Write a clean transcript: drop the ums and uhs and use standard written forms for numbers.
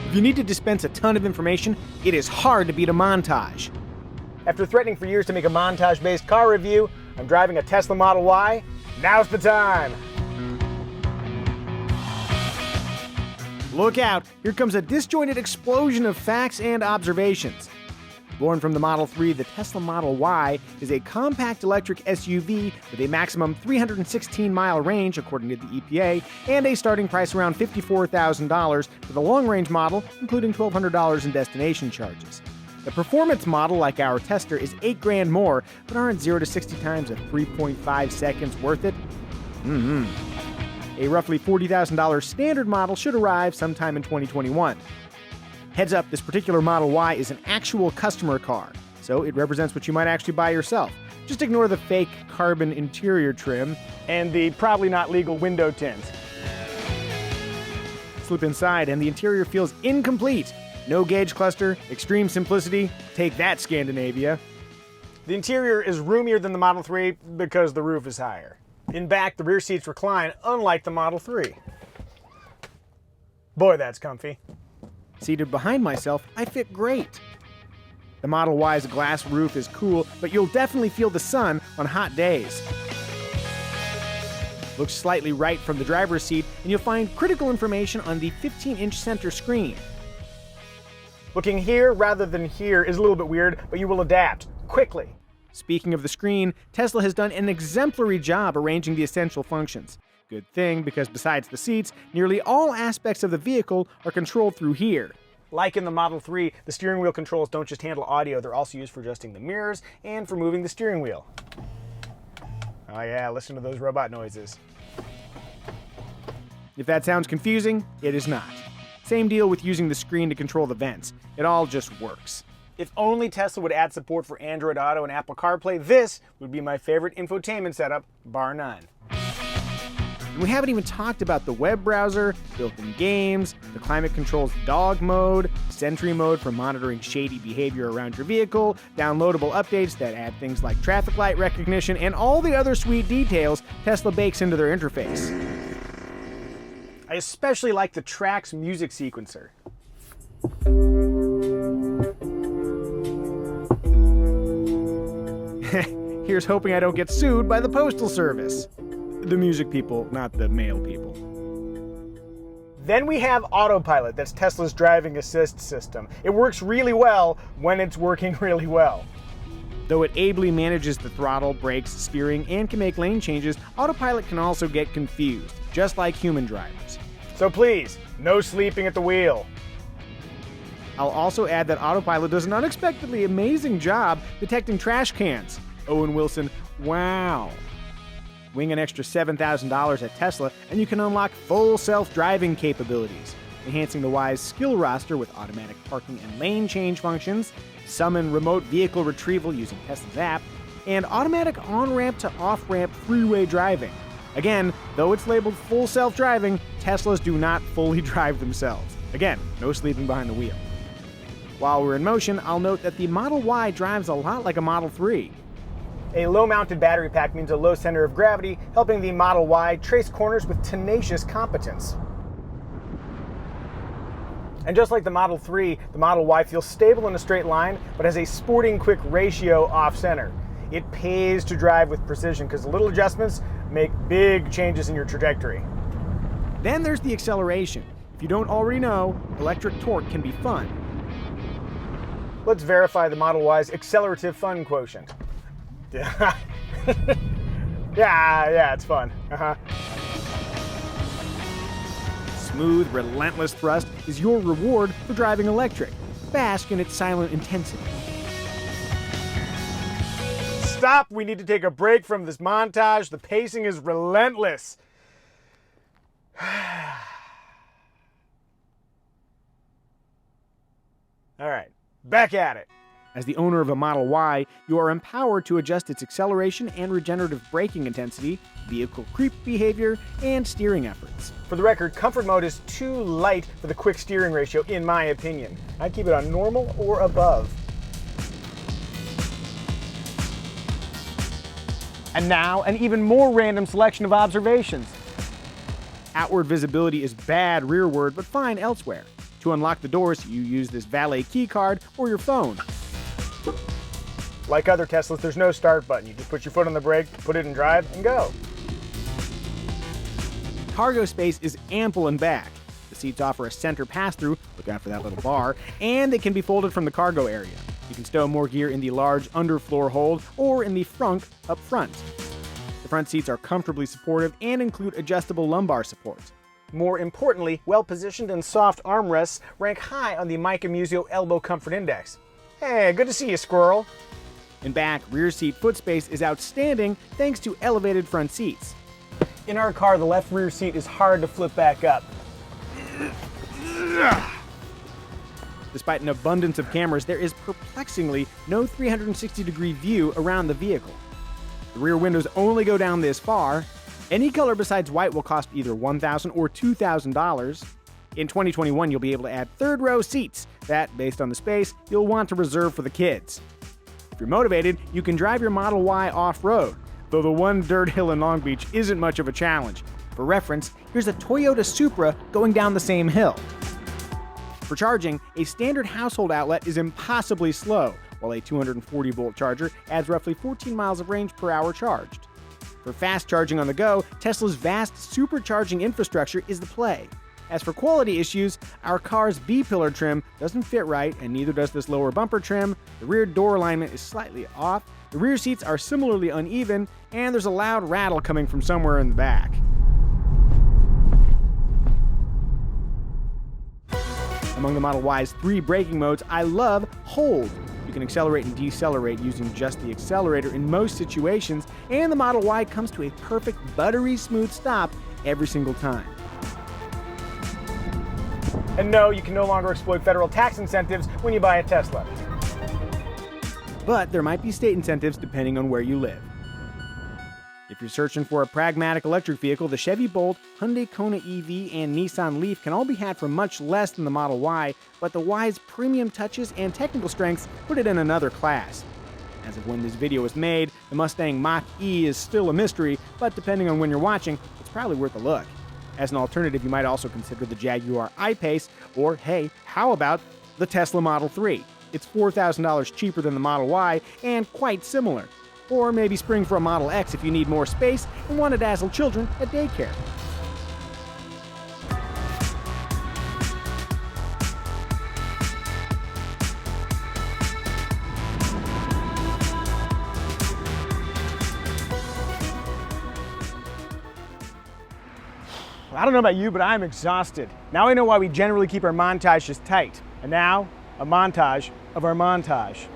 If you need to dispense a ton of information, it is hard to beat a montage. After threatening for years to make a montage-based car review, I'm driving a Tesla Model Y. Now's the time! Look out, here comes a disjointed explosion of facts and observations. Born from the Model 3, the Tesla Model Y is a compact electric SUV with a maximum 316-mile range, according to the EPA, and a starting price around $54,000 for the long-range model, including $1,200 in destination charges. The performance model, like our tester, is $8,000 more, but aren't 0 to 60 times at 3.5 seconds worth it? A roughly $40,000 standard model should arrive sometime in 2021. Heads up, this particular Model Y is an actual customer car, so it represents what you might actually buy yourself. Just ignore the fake carbon interior trim and the probably not legal window tints. Slip inside and the interior feels incomplete. No gauge cluster, extreme simplicity, take that Scandinavia. The interior is roomier than the Model 3 because the roof is higher. In back, the rear seats recline, unlike the Model 3. Boy, that's comfy. Seated behind myself, I fit great. The Model Y's glass roof is cool, but you'll definitely feel the sun on hot days. Look slightly right from the driver's seat, and you'll find critical information on the 15-inch center screen. Looking here rather than here is a little bit weird, but you will adapt quickly. Speaking of the screen, Tesla has done an exemplary job arranging the essential functions. Good thing, because besides the seats, nearly all aspects of the vehicle are controlled through here. Like in the Model 3, the steering wheel controls don't just handle audio, they're also used for adjusting the mirrors and for moving the steering wheel. Oh yeah, listen to those robot noises. If that sounds confusing, it is not. Same deal with using the screen to control the vents. It all just works. If only Tesla would add support for Android Auto and Apple CarPlay, this would be my favorite infotainment setup, bar none. And we haven't even talked about the web browser, built-in games, the climate control's dog mode, Sentry mode for monitoring shady behavior around your vehicle, downloadable updates that add things like traffic light recognition, and all the other sweet details Tesla bakes into their interface. I especially like the Trax music sequencer. Here's hoping I don't get sued by the Postal Service. The music people, not the mail people. Then we have Autopilot, that's Tesla's driving assist system. It works really well when it's working really well. Though it ably manages the throttle, brakes, steering, and can make lane changes, Autopilot can also get confused, just like human drivers. So please, no sleeping at the wheel. I'll also add that Autopilot does an unexpectedly amazing job detecting trash cans. Owen Wilson, wow. Wing an extra $7,000 at Tesla, and you can unlock full self-driving capabilities, enhancing the Y's skill roster with automatic parking and lane change functions, summon remote vehicle retrieval using Tesla's app, and automatic on-ramp to off-ramp freeway driving. Again, though it's labeled full self-driving, Teslas do not fully drive themselves. Again, no sleeping behind the wheel. While we're in motion, I'll note that the Model Y drives a lot like a Model 3. A low-mounted battery pack means a low center of gravity, helping the Model Y trace corners with tenacious competence. And just like the Model 3, the Model Y feels stable in a straight line, but has a sporting quick ratio off-center. It pays to drive with precision because little adjustments make big changes in your trajectory. Then there's the acceleration. If you don't already know, electric torque can be fun. Let's verify the Model Y's accelerative fun quotient. Yeah, it's fun. Smooth, relentless thrust is your reward for driving electric. Bask in its silent intensity. Stop! We need to take a break from this montage. The pacing is relentless. All right, back at it. As the owner of a Model Y, you are empowered to adjust its acceleration and regenerative braking intensity, vehicle creep behavior, and steering efforts. For the record, comfort mode is too light for the quick steering ratio, in my opinion. I'd keep it on normal or above. And now, an even more random selection of observations. Outward visibility is bad rearward, but fine elsewhere. To unlock the doors, you use this valet key card or your phone. Like other Teslas, there's no start button. You just put your foot on the brake, put it in drive, and go. Cargo space is ample in back. The seats offer a center pass-through, look out for that little bar, and they can be folded from the cargo area. You can stow more gear in the large underfloor hold or in the frunk up front. The front seats are comfortably supportive and include adjustable lumbar support. More importantly, well-positioned and soft armrests rank high on the Mica Museo Elbow Comfort Index. Hey, good to see you, squirrel. In back, rear seat foot space is outstanding thanks to elevated front seats. In our car, the left rear seat is hard to flip back up. Despite an abundance of cameras, there is perplexingly no 360-degree view around the vehicle. The rear windows only go down this far. Any color besides white will cost either $1,000 or $2,000. In 2021, you'll be able to add third-row seats that, based on the space, you'll want to reserve for the kids. If you're motivated, you can drive your Model Y off-road, though the one dirt hill in Long Beach isn't much of a challenge. For reference, here's a Toyota Supra going down the same hill. For charging, a standard household outlet is impossibly slow, while a 240-volt charger adds roughly 14 miles of range per hour charged. For fast charging on the go, Tesla's vast supercharging infrastructure is the play. As for quality issues, our car's B-pillar trim doesn't fit right, and neither does this lower bumper trim. The rear door alignment is slightly off, the rear seats are similarly uneven, and there's a loud rattle coming from somewhere in the back. Among the Model Y's 3 braking modes, I love Hold. You can accelerate and decelerate using just the accelerator in most situations, and the Model Y comes to a perfect buttery smooth stop every single time. And no, you can no longer exploit federal tax incentives when you buy a Tesla. But there might be state incentives depending on where you live. If you're searching for a pragmatic electric vehicle, the Chevy Bolt, Hyundai Kona EV, and Nissan Leaf can all be had for much less than the Model Y, but the Y's premium touches and technical strengths put it in another class. As of when this video was made, the Mustang Mach-E is still a mystery, but depending on when you're watching, it's probably worth a look. As an alternative, you might also consider the Jaguar I-Pace, or hey, how about the Tesla Model 3? It's $4,000 cheaper than the Model Y and quite similar. Or maybe spring for a Model X if you need more space and want to dazzle children at daycare. I don't know about you, but I'm exhausted. Now I know why we generally keep our montages tight. And now, a montage of our montage.